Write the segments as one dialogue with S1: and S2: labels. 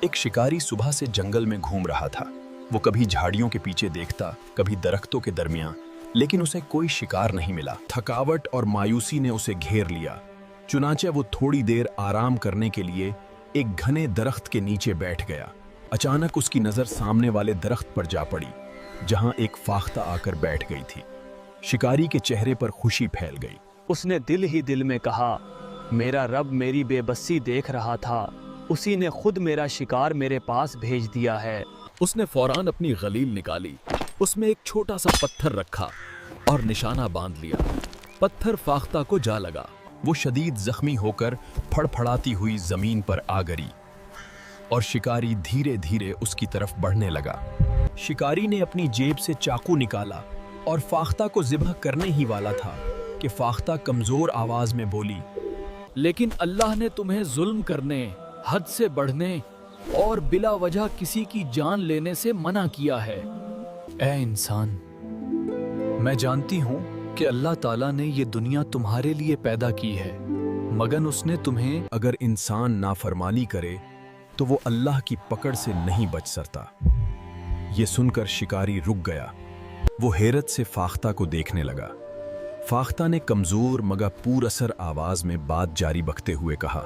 S1: एक शिकारी सुबह से जंगल में घूम रहा था। वो कभी झाड़ियों के पीछे देखता, कभी दरख्तों के दरमियान, लेकिन उसे कोई शिकार नहीं मिला। थकावट और मायूसी ने उसे घेर लिया। चुनांचे वो थोड़ी देर आराम करने के लिए एक घने दरख्त के नीचे बैठ गया। अचानक उसकी नजर सामने वाले दरख्त पर जा पड़ी, जहां एक फाख्ता आकर बैठ गई थी। शिकारी के चेहरे पर खुशी फैल गई।
S2: उसने दिल ही दिल में कहा, मेरा रब मेरी बेबसी देख रहा था, उसी ने खुद मेरा शिकार मेरे पास भेज दिया है।
S3: उसने फौरान अपनी गलील निकाली, उसमें एक छोटा सा पत्थर रखा और निशाना बांध लिया। पत्थर फाख्ता को जा लगा।
S1: वो शदीद जख्मी होकर फड़फड़ाती हुई जमीन पर आ गिरी और शिकारी धीरे धीरे उसकी तरफ बढ़ने लगा। शिकारी ने अपनी जेब से चाकू निकाला और फाख्ता को ज़िब्ह करने ही वाला था कि फाख्ता कमजोर आवाज में बोली,
S3: लेकिन अल्लाह ने तुम्हें जुल्म करने, हद से बढ़ने और बिला वजह किसी की जान लेने से मना किया है। ए इंसान, मैं जानती हूँ कि अल्लाह ताला ने ये दुनिया तुम्हारे लिए पैदा की है, मगर उसने तुम्हें,
S1: अगर इंसान नाफरमानी करे तो वो अल्लाह की पकड़ से नहीं बच सकता। ये सुनकर शिकारी रुक गया। वो हैरत से फाख्ता को देखने लगा। फाख्ता ने कमजोर मगर पुरअसर आवाज में बात जारी रखते हुए कहा,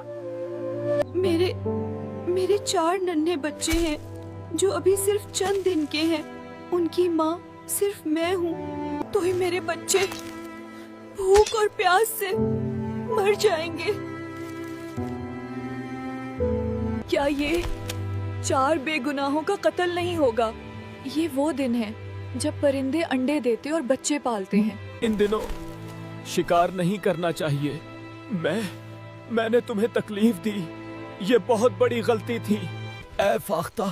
S4: मेरे 4 नन्हे बच्चे हैं जो अभी सिर्फ चंद दिन के हैं। उनकी माँ सिर्फ मैं हूँ, तो ही मेरे बच्चे भूख और प्यास से मर जाएंगे। क्या ये 4 बेगुनाहों का कत्ल नहीं होगा? ये वो दिन है जब परिंदे अंडे देते और बच्चे पालते हैं।
S3: इन दिनों शिकार नहीं करना चाहिए। मैंने तुम्हें तकलीफ दी, ये बहुत बड़ी गलती थी। ए फाख्ता,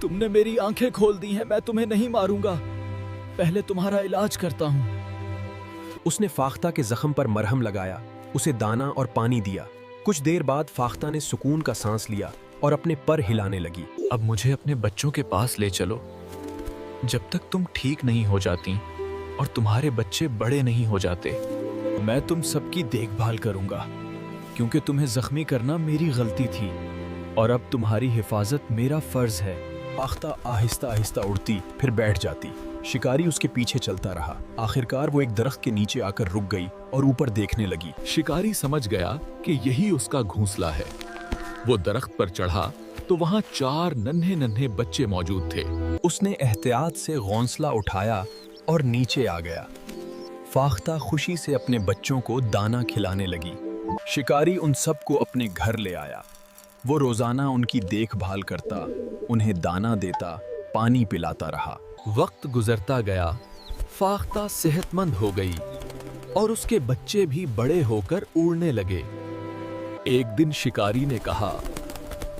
S3: तुमने मेरी आंखें खोल दी हैं। मैं तुम्हें नहीं मारूंगा, पहले तुम्हारा इलाज करता हूँ।
S1: उसने फाख्ता के जख्म पर मरहम लगाया, उसे दाना और पानी दिया। कुछ देर बाद फाख्ता ने सुकून का सांस लिया और अपने पर हिलाने लगी।
S3: अब मुझे अपने बच्चों के पास ले चलो, जब तक तुम ठीक नहीं हो जाती और तुम्हारे बच्चे बड़े नहीं हो जाते। मैं तुम सबकी देखभाल करूंगा, क्योंकि तुम्हें जख्मी करना मेरी गलती थी और अब तुम्हारी हिफाजत मेरा फर्ज है।
S1: फाख्ता आहिस्ता आहिस्ता उड़ती, फिर बैठ जाती। शिकारी उसके पीछे चलता रहा। आखिरकार वो एक दरख्त के नीचे आकर रुक गई और ऊपर देखने लगी।
S3: शिकारी समझ गया कि यही उसका घोंसला है। वो दरख्त पर चढ़ा तो वहां 4 नन्हे नन्हे बच्चे मौजूद थे।
S1: उसने एहतियात से घोंसला उठाया और नीचे आ गया। फाख्ता खुशी से अपने बच्चों को दाना खिलाने लगी। शिकारी उन सबको अपने घर ले आया। वो रोजाना उनकी देखभाल करता, उन्हें दाना देता, पानी पिलाता रहा।
S3: वक्त गुजरता गया, फाख्ता सेहतमंद हो गई और उसके बच्चे भी बड़े होकर उड़ने लगे। एक दिन शिकारी ने कहा,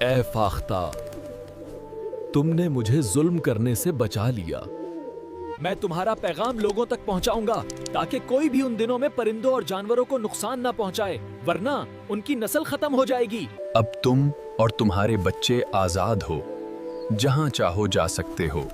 S3: ए फाख्ता, तुमने मुझे जुल्म करने से बचा लिया। मैं तुम्हारा पैगाम लोगों तक पहुंचाऊंगा ताकि कोई भी उन दिनों में परिंदों और जानवरों को नुकसान ना पहुंचाए, वरना उनकी नस्ल खत्म हो जाएगी।
S1: अब तुम और तुम्हारे बच्चे आजाद हो, जहां चाहो जा सकते हो।